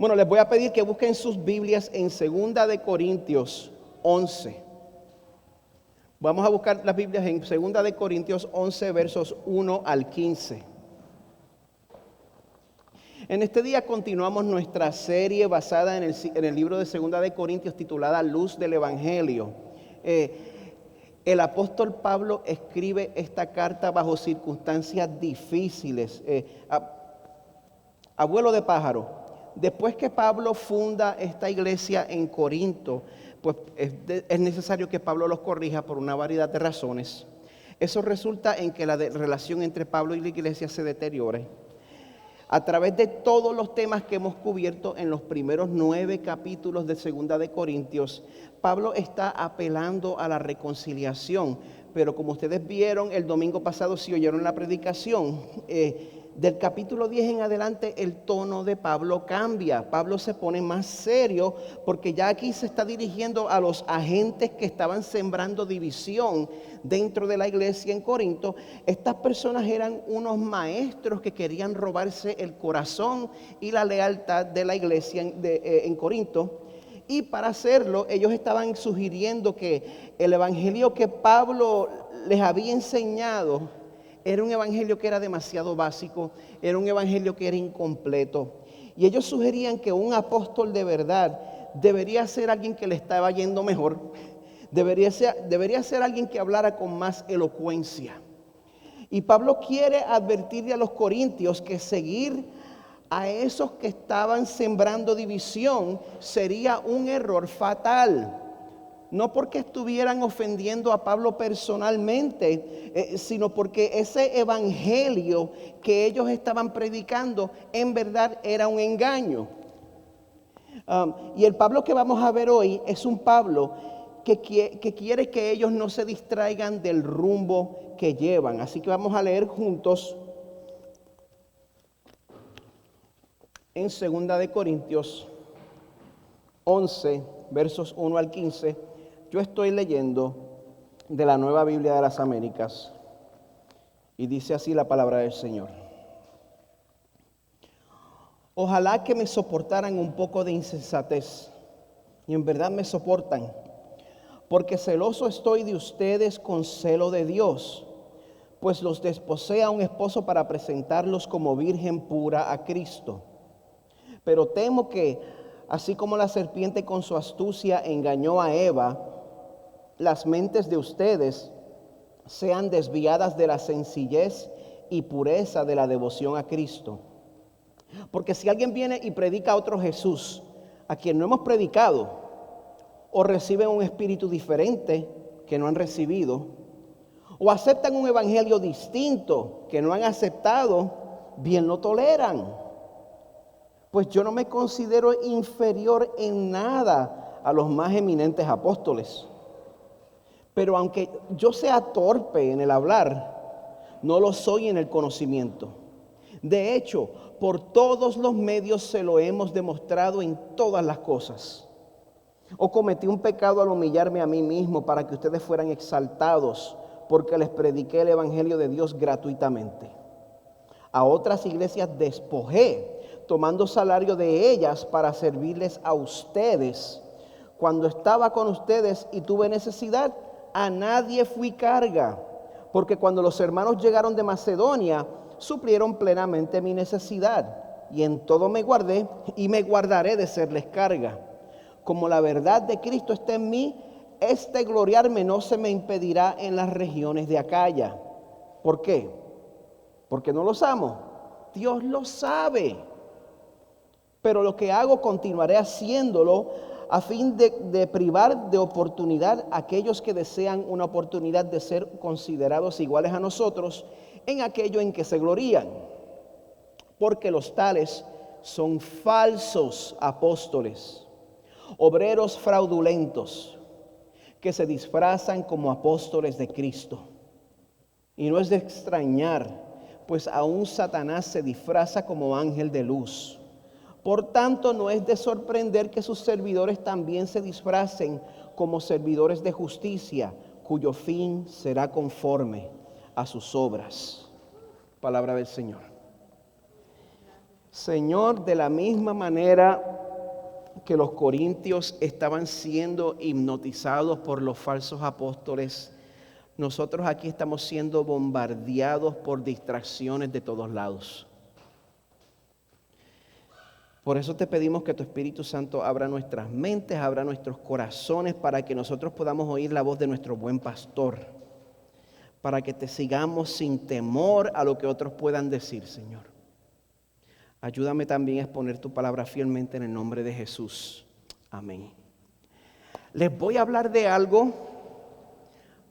Bueno, les voy a pedir que busquen sus Biblias en 2 Corintios 11. Vamos a buscar las Biblias en 2 Corintios 11, versos 1 al 15. En este día continuamos nuestra serie basada en el libro de 2 Corintios titulada Luz del Evangelio. El apóstol Pablo escribe esta carta bajo circunstancias difíciles. Abuelo de pájaro. Después que Pablo funda esta iglesia en Corinto, pues es necesario que Pablo los corrija por una variedad de razones. Eso resulta en que la relación entre Pablo y la iglesia se deteriore. A través de todos los temas que hemos cubierto en los primeros 9 capítulos de 2 Corintios, Pablo está apelando a la reconciliación. Pero como ustedes vieron el domingo pasado, si oyeron la predicación, del capítulo 10 en adelante el tono de Pablo cambia. Pablo se pone más serio porque ya aquí se está dirigiendo a los agentes que estaban sembrando división dentro de la iglesia en Corinto. Estas personas eran unos maestros que querían robarse el corazón y la lealtad de la iglesia en Corinto. Y para hacerlo, ellos estaban sugiriendo que el evangelio que Pablo les había enseñado era un evangelio que era demasiado básico, era un evangelio que era incompleto. Y ellos sugerían que un apóstol de verdad debería ser alguien que le estaba yendo mejor, debería ser alguien que hablara con más elocuencia. Y Pablo quiere advertirle a los corintios que seguir a esos que estaban sembrando división sería un error fatal. No porque estuvieran ofendiendo a Pablo personalmente, sino porque ese evangelio que ellos estaban predicando en verdad era un engaño. Y el Pablo que vamos a ver hoy es un Pablo que quiere que ellos no se distraigan del rumbo que llevan. Así que vamos a leer juntos en 2 Corintios 11, versos 1 al 15. Yo estoy leyendo de la Nueva Biblia de las Américas y dice así la palabra del Señor. Ojalá que me soportaran un poco de insensatez, y en verdad me soportan, porque celoso estoy de ustedes con celo de Dios, pues los desposé a un esposo para presentarlos como virgen pura a Cristo. Pero temo que, así como la serpiente con su astucia engañó a Eva, las mentes de ustedes sean desviadas de la sencillez y pureza de la devoción a Cristo. Porque si alguien viene y predica a otro Jesús, a quien no hemos predicado, o reciben un espíritu diferente que no han recibido, o aceptan un evangelio distinto que no han aceptado, bien lo toleran. Pues yo no me considero inferior en nada a los más eminentes apóstoles. Pero aunque yo sea torpe en el hablar, no lo soy en el conocimiento. De hecho, por todos los medios se lo hemos demostrado en todas las cosas. O cometí un pecado al humillarme a mí mismo para que ustedes fueran exaltados, porque les prediqué el evangelio de Dios gratuitamente. A otras iglesias despojé, tomando salario de ellas para servirles a ustedes. Cuando estaba con ustedes y tuve necesidad, a nadie fui carga, porque cuando los hermanos llegaron de Macedonia, suplieron plenamente mi necesidad, y en todo me guardé y me guardaré de serles carga. Como la verdad de Cristo está en mí, este gloriarme no se me impedirá en las regiones de Acaya. ¿Por qué? ¿Porque no los amo? Dios lo sabe. Pero lo que hago continuaré haciéndolo a fin de privar de oportunidad a aquellos que desean una oportunidad de ser considerados iguales a nosotros en aquello en que se glorían. Porque los tales son falsos apóstoles, obreros fraudulentos, que se disfrazan como apóstoles de Cristo. Y no es de extrañar, pues aún Satanás se disfraza como ángel de luz. Por tanto, no es de sorprender que sus servidores también se disfracen como servidores de justicia, cuyo fin será conforme a sus obras. Palabra del Señor. Señor, de la misma manera que los corintios estaban siendo hipnotizados por los falsos apóstoles, nosotros aquí estamos siendo bombardeados por distracciones de todos lados. Por eso te pedimos que tu Espíritu Santo abra nuestras mentes, abra nuestros corazones, para que nosotros podamos oír la voz de nuestro buen pastor, para que te sigamos sin temor a lo que otros puedan decir, Señor. Ayúdame también a exponer tu palabra fielmente en el nombre de Jesús. Amén. Les voy a hablar de algo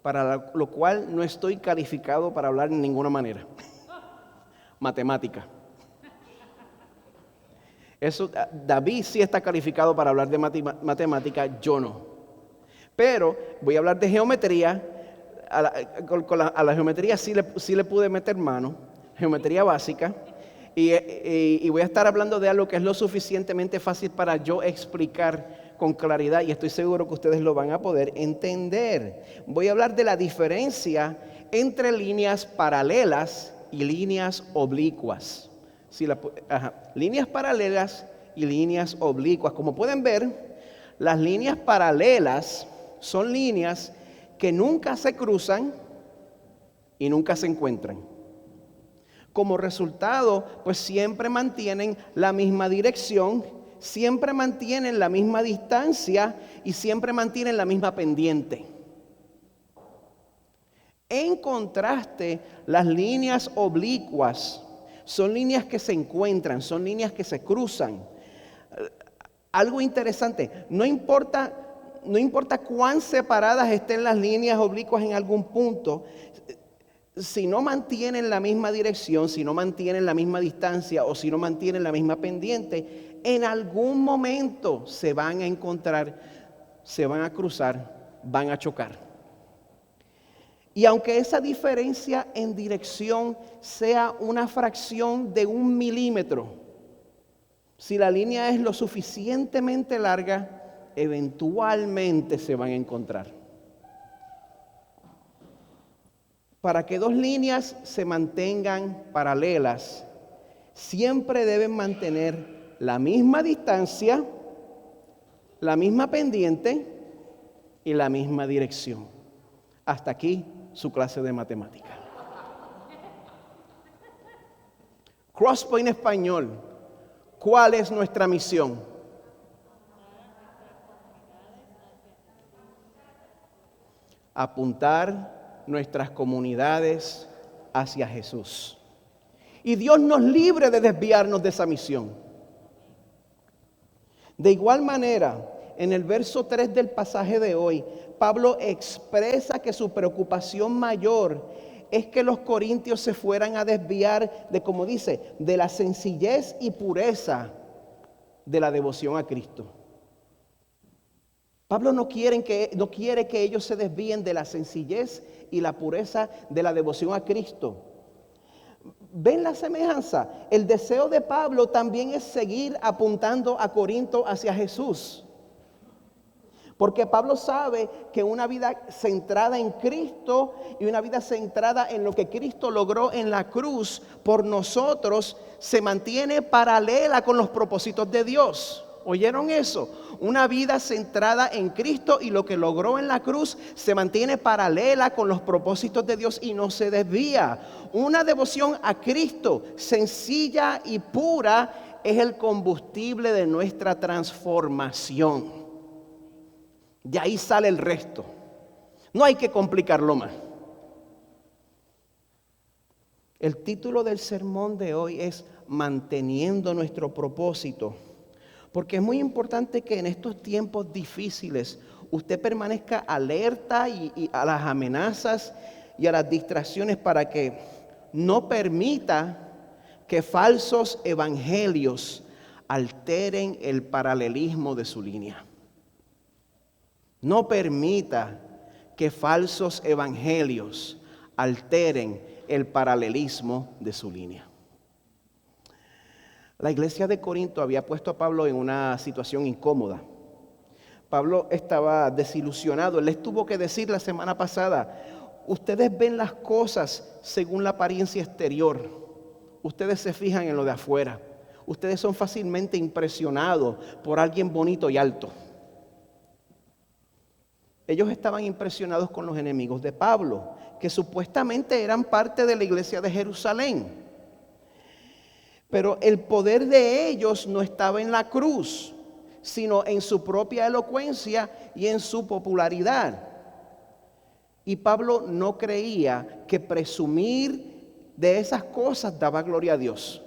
para lo cual no estoy calificado para hablar de ninguna manera. Matemática. Eso, David sí está calificado para hablar de matemática, yo no. Pero voy a hablar de geometría. A la geometría sí le pude meter mano, geometría básica. Y voy a estar hablando de algo que es lo suficientemente fácil para yo explicar con claridad, y estoy seguro que ustedes lo van a poder entender. Voy a hablar de la diferencia entre líneas paralelas y líneas oblicuas. Líneas paralelas y líneas oblicuas. Como pueden ver, las líneas paralelas son líneas que nunca se cruzan y nunca se encuentran. Como resultado, pues siempre mantienen la misma dirección, siempre mantienen la misma distancia y siempre mantienen la misma pendiente. En contraste, las líneas oblicuas son líneas que se encuentran, son líneas que se cruzan. Algo interesante, no importa cuán separadas estén las líneas oblicuas en algún punto, si no mantienen la misma dirección, si no mantienen la misma distancia o si no mantienen la misma pendiente, en algún momento se van a encontrar, se van a cruzar, van a chocar. Y aunque esa diferencia en dirección sea una fracción de 1 milímetro, si la línea es lo suficientemente larga, eventualmente se van a encontrar. Para que dos líneas se mantengan paralelas, siempre deben mantener la misma distancia, la misma pendiente y la misma dirección. Hasta aquí su clase de matemática. Crosspoint Español, ¿cuál es nuestra misión? Apuntar nuestras comunidades hacia Jesús. Y Dios nos libre de desviarnos de esa misión. De igual manera, en el verso 3 del pasaje de hoy, Pablo expresa que su preocupación mayor es que los corintios se fueran a desviar de, como dice, de la sencillez y pureza de la devoción a Cristo. Pablo no quiere que ellos se desvíen de la sencillez y la pureza de la devoción a Cristo. ¿Ven la semejanza? El deseo de Pablo también es seguir apuntando a Corinto hacia Jesús. Porque Pablo sabe que una vida centrada en Cristo y una vida centrada en lo que Cristo logró en la cruz por nosotros se mantiene paralela con los propósitos de Dios. ¿Oyeron eso? Una vida centrada en Cristo y lo que logró en la cruz se mantiene paralela con los propósitos de Dios y no se desvía. Una devoción a Cristo sencilla y pura es el combustible de nuestra transformación. De ahí sale el resto. No hay que complicarlo más. El título del sermón de hoy es Manteniendo nuestro propósito. Porque es muy importante que en estos tiempos difíciles usted permanezca alerta y a las amenazas y a las distracciones para que no permita que falsos evangelios alteren el paralelismo de su línea. No permita que falsos evangelios alteren el paralelismo de su línea. La iglesia de Corinto había puesto a Pablo en una situación incómoda. Pablo estaba desilusionado. Él les tuvo que decir la semana pasada: ustedes ven las cosas según la apariencia exterior. Ustedes se fijan en lo de afuera. Ustedes son fácilmente impresionados por alguien bonito y alto. Ellos estaban impresionados con los enemigos de Pablo, que supuestamente eran parte de la iglesia de Jerusalén. Pero el poder de ellos no estaba en la cruz, sino en su propia elocuencia y en su popularidad. Y Pablo no creía que presumir de esas cosas daba gloria a Dios.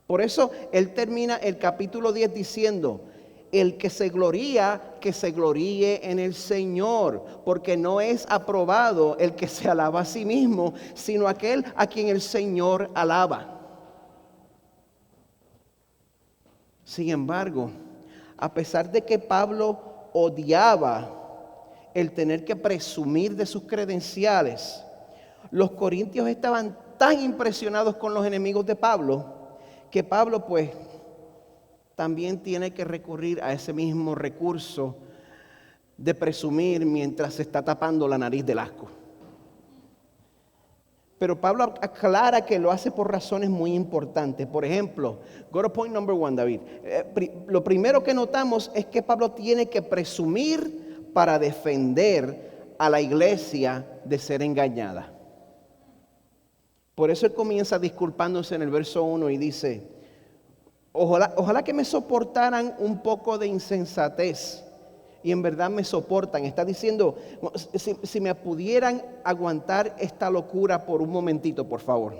Por eso él termina el capítulo 10 diciendo: el que se gloría, que se gloríe en el Señor, porque no es aprobado el que se alaba a sí mismo, sino aquel a quien el Señor alaba. Sin embargo, a pesar de que Pablo odiaba el tener que presumir de sus credenciales, los corintios estaban tan impresionados con los enemigos de Pablo, que Pablo pues también tiene que recurrir a ese mismo recurso de presumir mientras se está tapando la nariz del asco. Pero Pablo aclara que lo hace por razones muy importantes. Por ejemplo, go to point number one, David. Lo primero que notamos es que Pablo tiene que presumir para defender a la iglesia de ser engañada. Por eso él comienza disculpándose en el verso 1 y dice: ojalá que me soportaran un poco de insensatez. Y en verdad me soportan. Está diciendo, si me pudieran aguantar esta locura por un momentito, por favor.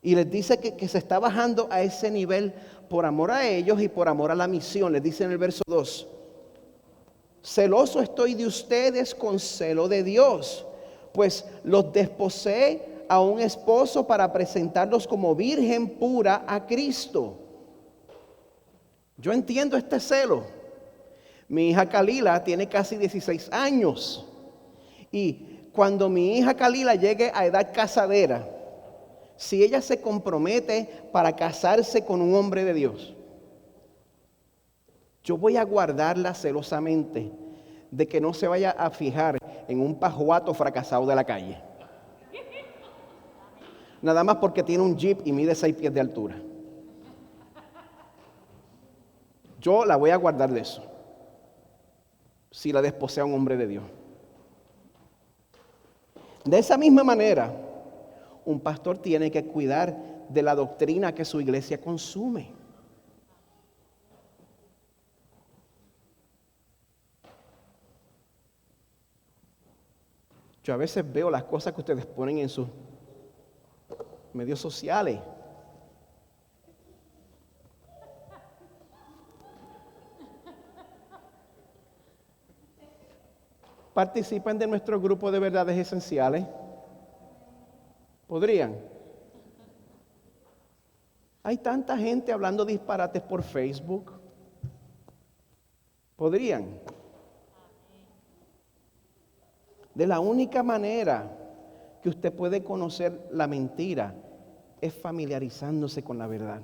Y les dice que se está bajando a ese nivel por amor a ellos y por amor a la misión. Les dice en el verso 2: celoso estoy de ustedes con celo de Dios, pues los desposé a un esposo para presentarlos como virgen pura a Cristo. Yo entiendo este celo. Mi hija Kalila tiene casi 16 años. Y cuando mi hija Kalila llegue a edad casadera, si ella se compromete para casarse con un hombre de Dios, yo voy a guardarla celosamente de que no se vaya a fijar en un pajuato fracasado de la calle. Nada más porque tiene un jeep y mide 6 pies de altura. Yo la voy a guardar de eso, si la desposea un hombre de Dios. De esa misma manera, un pastor tiene que cuidar de la doctrina que su iglesia consume. Yo a veces veo las cosas que ustedes ponen en sus medios sociales. ¿Participan de nuestro grupo de verdades esenciales? ¿Podrían? Hay tanta gente hablando disparates por Facebook. ¿Podrían? De la única manera que usted puede conocer la mentira es familiarizándose con la verdad.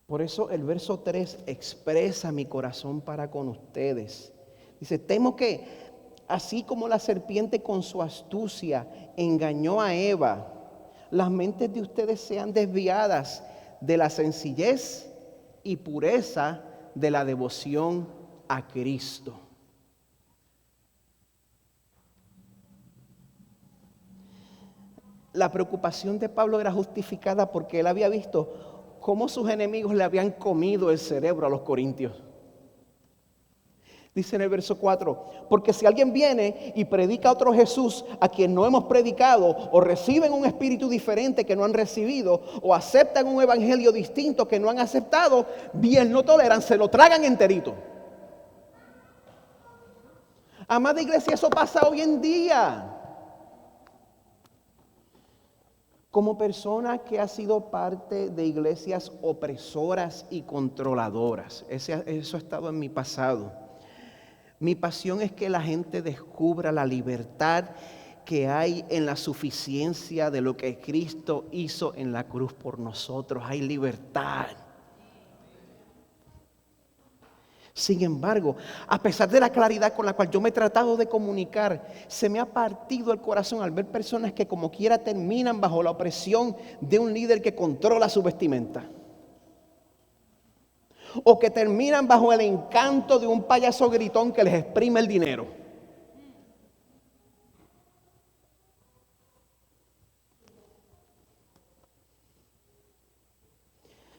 Por eso el verso 3 expresa mi corazón para con ustedes. Dice: temo que así como la serpiente con su astucia engañó a Eva, las mentes de ustedes sean desviadas de la sencillez y pureza de la devoción a Cristo. La preocupación de Pablo era justificada porque él había visto cómo sus enemigos le habían comido el cerebro a los corintios. Dice en el verso 4: porque si alguien viene y predica a otro Jesús a quien no hemos predicado, o reciben un espíritu diferente que no han recibido, o aceptan un evangelio distinto que no han aceptado, bien no toleran, se lo tragan enterito. Amada iglesia, eso pasa hoy en día. Como persona que ha sido parte de iglesias opresoras y controladoras, eso ha estado en mi pasado. Mi pasión es que la gente descubra la libertad que hay en la suficiencia de lo que Cristo hizo en la cruz por nosotros. Hay libertad. Sin embargo, a pesar de la claridad con la cual yo me he tratado de comunicar, se me ha partido el corazón al ver personas que como quiera terminan bajo la opresión de un líder que controla su vestimenta. O que terminan bajo el encanto de un payaso gritón que les exprime el dinero.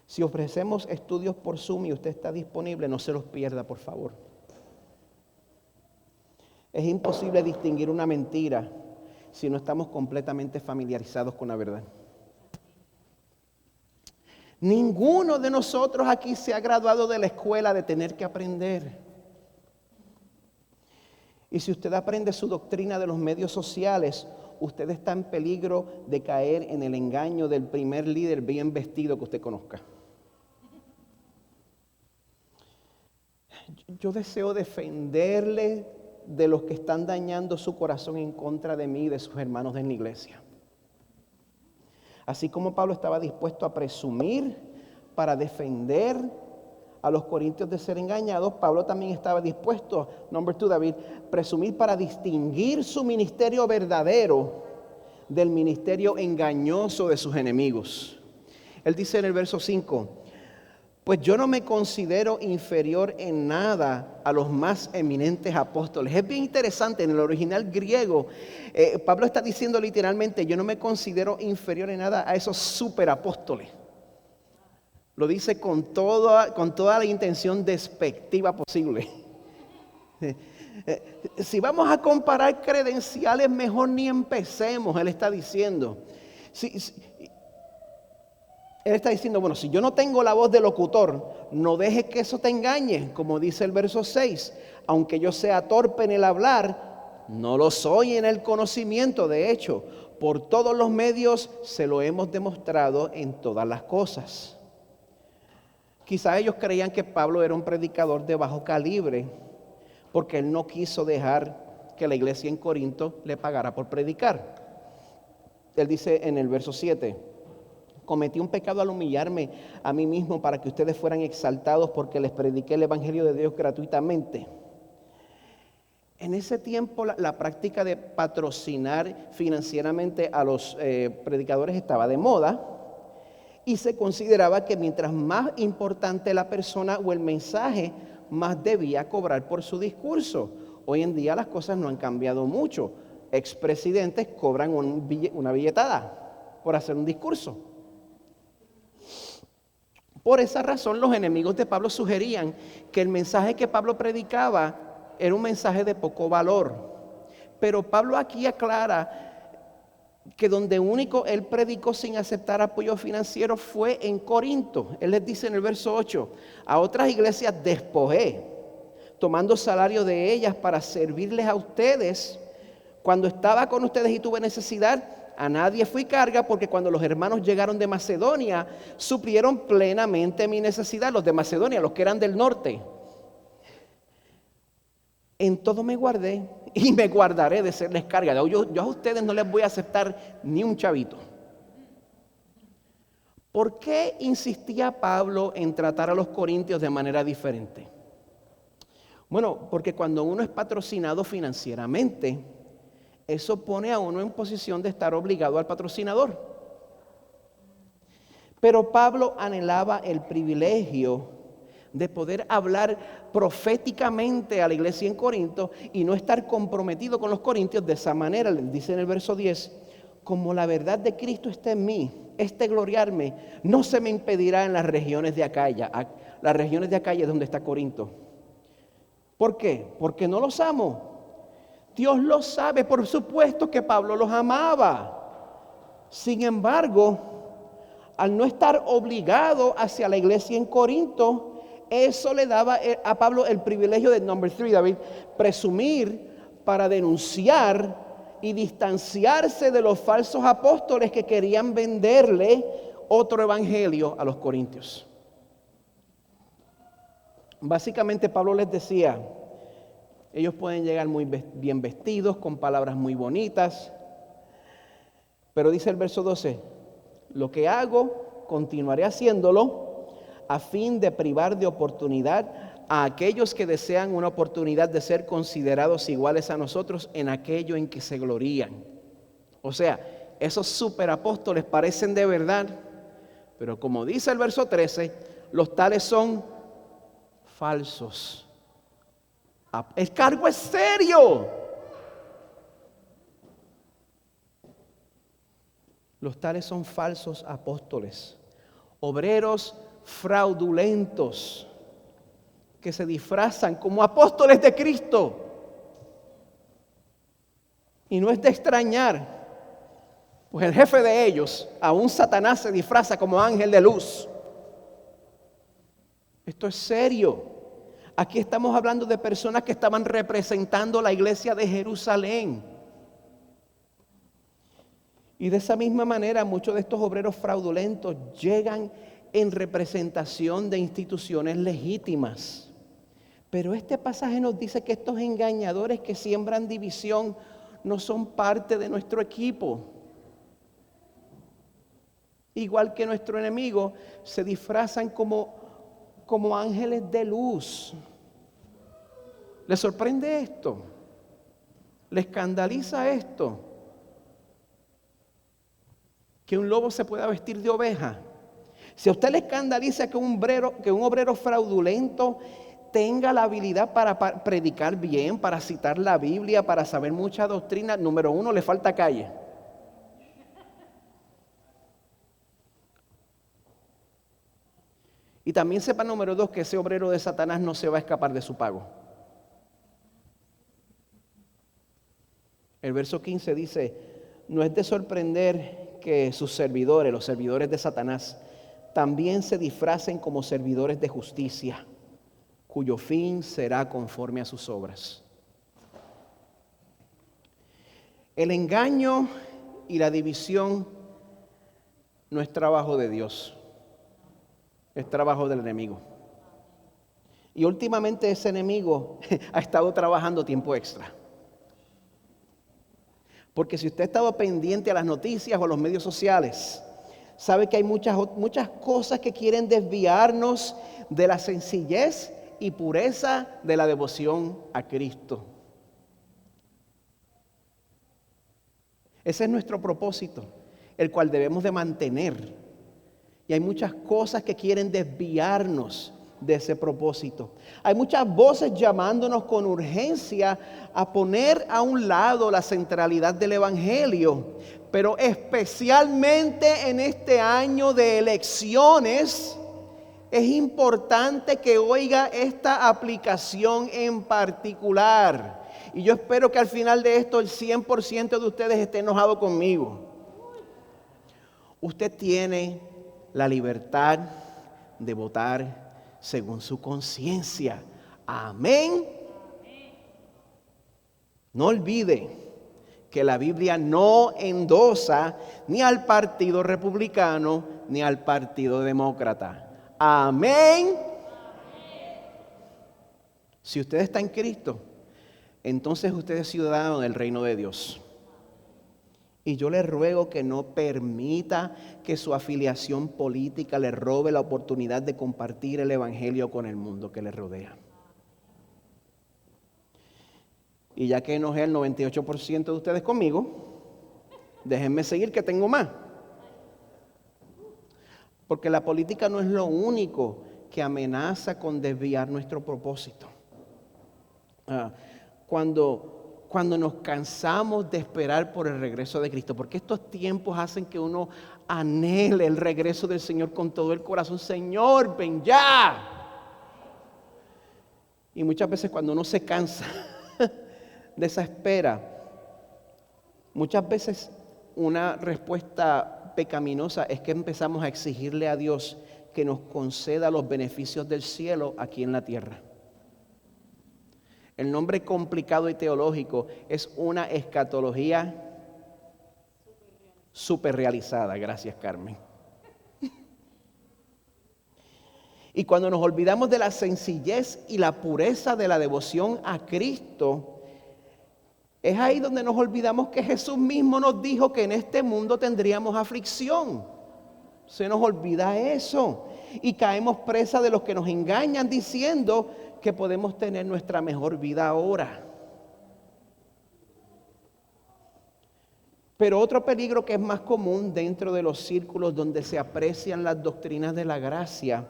Si ofrecemos estudios por Zoom y usted está disponible, no se los pierda, por favor. Es imposible distinguir una mentira si no estamos completamente familiarizados con la verdad. Ninguno de nosotros aquí se ha graduado de la escuela de tener que aprender. Y si usted aprende su doctrina de los medios sociales, usted está en peligro de caer en el engaño del primer líder bien vestido que usted conozca. Yo deseo defenderle de los que están dañando su corazón en contra de mí y de sus hermanos de la iglesia. Así como Pablo estaba dispuesto a presumir para defender a los corintios de ser engañados, Pablo también estaba dispuesto, number 2 David, presumir para distinguir su ministerio verdadero del ministerio engañoso de sus enemigos. Él dice en el verso 5, pues yo no me considero inferior en nada a los más eminentes apóstoles. Es bien interesante, en el original griego, Pablo está diciendo literalmente, yo no me considero inferior en nada a esos superapóstoles. Lo dice con toda la intención despectiva posible. Si vamos a comparar credenciales, mejor ni empecemos, él está diciendo. Él está diciendo, bueno, si yo no tengo la voz de locutor, no dejes que eso te engañe, como dice el verso 6. Aunque yo sea torpe en el hablar, no lo soy en el conocimiento. De hecho, por todos los medios se lo hemos demostrado en todas las cosas. Quizás ellos creían que Pablo era un predicador de bajo calibre, porque él no quiso dejar que la iglesia en Corinto le pagara por predicar. Él dice en el verso 7, cometí un pecado al humillarme a mí mismo para que ustedes fueran exaltados porque les prediqué el evangelio de Dios gratuitamente. En ese tiempo la práctica de patrocinar financieramente a los predicadores estaba de moda y se consideraba que mientras más importante la persona o el mensaje, más debía cobrar por su discurso. Hoy en día las cosas no han cambiado mucho. Expresidentes cobran una billetada por hacer un discurso. Por esa razón los enemigos de Pablo sugerían que el mensaje que Pablo predicaba era un mensaje de poco valor. Pero Pablo aquí aclara que donde único él predicó sin aceptar apoyo financiero fue en Corinto. Él les dice en el verso 8, a otras iglesias despojé, tomando salario de ellas para servirles a ustedes. Cuando estaba con ustedes y tuve necesidad, a nadie fui carga, porque cuando los hermanos llegaron de Macedonia, suplieron plenamente mi necesidad. Los de Macedonia, los que eran del norte. En todo me guardé y me guardaré de serles carga. Yo a ustedes no les voy a aceptar ni un chavito. ¿Por qué insistía Pablo en tratar a los corintios de manera diferente? Bueno, porque cuando uno es patrocinado financieramente, eso pone a uno en posición de estar obligado al patrocinador. Pero Pablo anhelaba el privilegio de poder hablar proféticamente a la iglesia en Corinto y no estar comprometido con los corintios de esa manera. Le dice en el verso 10, como la verdad de Cristo está en mí, este gloriarme no se me impedirá en las regiones de Acaya. Las regiones de Acaya es donde está Corinto. ¿Por qué? Porque no los amo. Dios lo sabe, por supuesto que Pablo los amaba. Sin embargo, al no estar obligado hacia la iglesia en Corinto, eso le daba a Pablo el privilegio de, number 3, David, presumir para denunciar y distanciarse de los falsos apóstoles que querían venderle otro evangelio a los corintios. Básicamente Pablo les decía, ellos pueden llegar muy bien vestidos, con palabras muy bonitas, pero dice el verso 12, lo que hago, continuaré haciéndolo a fin de privar de oportunidad a aquellos que desean una oportunidad de ser considerados iguales a nosotros en aquello en que se glorían. O sea, esos superapóstoles parecen de verdad, pero como dice el verso 13, los tales son falsos. El cargo es serio. Los tales son falsos apóstoles, obreros fraudulentos que se disfrazan como apóstoles de Cristo. Y no es de extrañar, pues el jefe de ellos, aún Satanás, se disfraza como ángel de luz. Esto es serio. Aquí estamos hablando de personas que estaban representando la iglesia de Jerusalén. Y de esa misma manera muchos de estos obreros fraudulentos llegan en representación de instituciones legítimas. Pero este pasaje nos dice que estos engañadores que siembran división no son parte de nuestro equipo. Igual que nuestro enemigo, se disfrazan como ángeles de luz. ¿Les sorprende esto? ¿Les escandaliza esto? Que un lobo se pueda vestir de oveja. Si a usted le escandaliza que un obrero fraudulento tenga la habilidad para predicar bien, para citar la Biblia, para saber mucha doctrina, número uno, le falta calle. Y también sepa, número dos, que ese obrero de Satanás no se va a escapar de su pago. El verso 15 dice, no es de sorprender que sus servidores, los servidores de Satanás, también se disfracen como servidores de justicia, cuyo fin será conforme a sus obras. El engaño y la división no es trabajo de Dios, es trabajo del enemigo. Y últimamente ese enemigo ha estado trabajando tiempo extra. Porque si usted ha estado pendiente a las noticias o a los medios sociales, sabe que hay muchas cosas que quieren desviarnos de la sencillez y pureza de la devoción a Cristo. Ese es nuestro propósito, el cual debemos de mantener. Y hay muchas cosas que quieren desviarnos de ese propósito. Hay muchas voces llamándonos con urgencia a poner a un lado la centralidad del Evangelio, pero especialmente en este año de elecciones es importante que oiga esta aplicación en particular. Y yo espero que al final de esto el 100% de ustedes esté enojado conmigo. Usted tiene la libertad de votar según su conciencia. Amén. No olvide que la Biblia no endosa ni al partido republicano ni al partido demócrata. Amén. Si usted está en Cristo, entonces usted es ciudadano del reino de Dios. Y yo le ruego que no permita que su afiliación política le robe la oportunidad de compartir el Evangelio con el mundo que le rodea. Y ya que enojé al 98% de ustedes conmigo, déjenme seguir que tengo más. Porque la política no es lo único que amenaza con desviar nuestro propósito. Cuando nos cansamos de esperar por el regreso de Cristo, porque estos tiempos hacen que uno anhele el regreso del Señor con todo el corazón. Señor, ven ya. Y muchas veces cuando uno se cansa de esa espera, muchas veces una respuesta pecaminosa es que empezamos a exigirle a Dios que nos conceda los beneficios del cielo aquí en la tierra. El nombre complicado y teológico es una escatología superrealizada. Gracias, Carmen. Y cuando nos olvidamos de la sencillez y la pureza de la devoción a Cristo, es ahí donde nos olvidamos que Jesús mismo nos dijo que en este mundo tendríamos aflicción. Se nos olvida eso y caemos presa de los que nos engañan diciendo que podemos tener nuestra mejor vida ahora. Pero otro peligro que es más común dentro de los círculos donde se aprecian las doctrinas de la gracia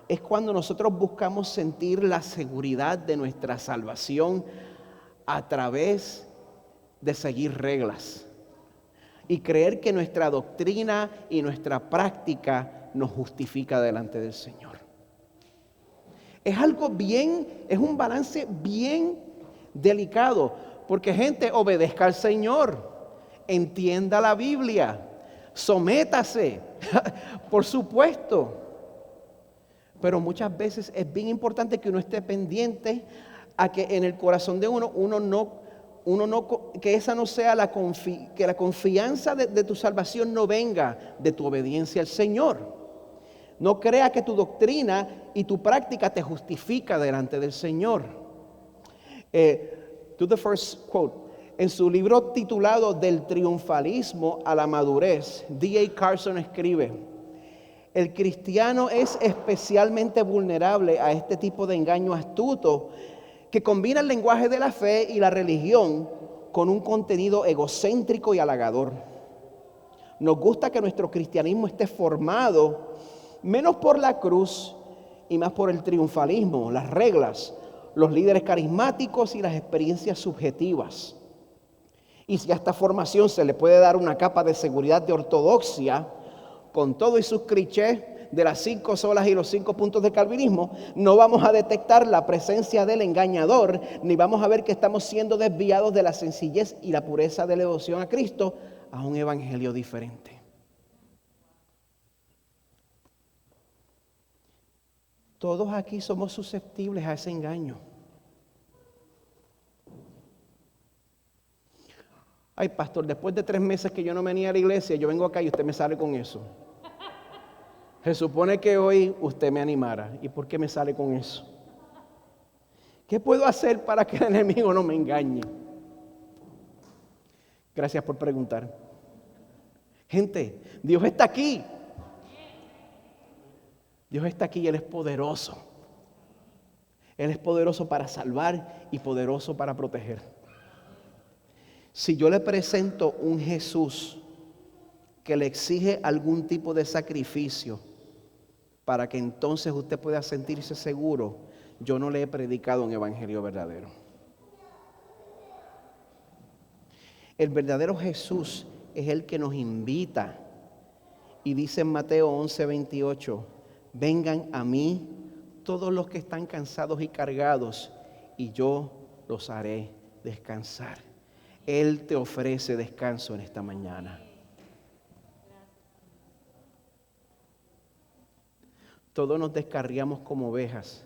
es cuando nosotros buscamos sentir la seguridad de nuestra salvación a través de seguir reglas y creer que nuestra doctrina y nuestra práctica nos justifica delante del Señor. Es un balance bien delicado, porque gente, obedezca al Señor. Entienda la Biblia, sométase, por supuesto. Pero muchas veces es bien importante que uno esté pendiente a que en el corazón de que esa no sea que la confianza de tu salvación no venga de tu obediencia al Señor. No crea que tu doctrina y tu práctica te justifica delante del Señor. To the first quote. En su libro titulado Del triunfalismo a la madurez, D.A. Carson escribe: el cristiano es especialmente vulnerable a este tipo de engaño astuto que combina el lenguaje de la fe y la religión con un contenido egocéntrico y halagador. Nos gusta que nuestro cristianismo esté formado menos por la cruz y más por el triunfalismo, las reglas, los líderes carismáticos y las experiencias subjetivas. Y si a esta formación se le puede dar una capa de seguridad de ortodoxia, con todo y sus clichés de las 5 solas y los 5 puntos del calvinismo, no vamos a detectar la presencia del engañador, ni vamos a ver que estamos siendo desviados de la sencillez y la pureza de la devoción a Cristo a un evangelio diferente. Todos aquí somos susceptibles a ese engaño. Ay, pastor, después de 3 meses que yo no venía a la iglesia, yo vengo acá y usted me sale con eso. Se supone que hoy usted me animara. ¿Y por qué me sale con eso? ¿Qué puedo hacer para que el enemigo no me engañe? Gracias por preguntar. Gente, Dios está aquí. Dios está aquí y Él es poderoso. Él es poderoso para salvar y poderoso para proteger. Si yo le presento un Jesús que le exige algún tipo de sacrificio para que entonces usted pueda sentirse seguro, yo no le he predicado un evangelio verdadero. El verdadero Jesús es el que nos invita y dice en Mateo 11:28, vengan a mí todos los que están cansados y cargados y yo los haré descansar. Él te ofrece descanso en esta mañana. Todos nos descarriamos como ovejas,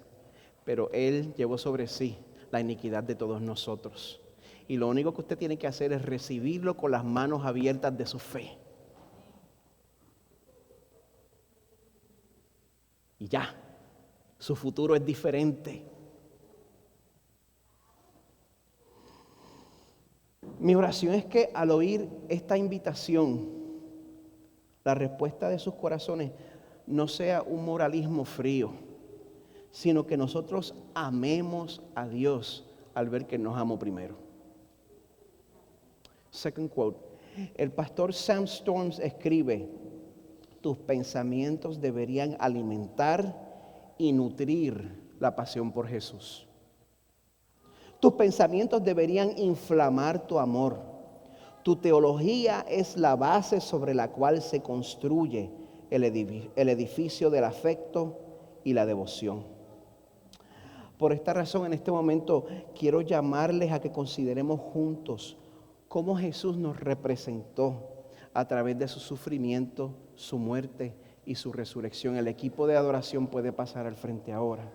pero Él llevó sobre sí la iniquidad de todos nosotros. Y lo único que usted tiene que hacer es recibirlo con las manos abiertas de su fe. Y ya, su futuro es diferente. Mi oración es que al oír esta invitación, la respuesta de sus corazones no sea un moralismo frío, sino que nosotros amemos a Dios al ver que nos amó primero. Second quote. El pastor Sam Storms escribe: tus pensamientos deberían alimentar y nutrir la pasión por Jesús. Tus pensamientos deberían inflamar tu amor. Tu teología es la base sobre la cual se construye el edificio del afecto y la devoción. Por esta razón, en este momento, quiero llamarles a que consideremos juntos cómo Jesús nos representó a través de su sufrimiento, su muerte y su resurrección. El equipo de adoración puede pasar al frente ahora.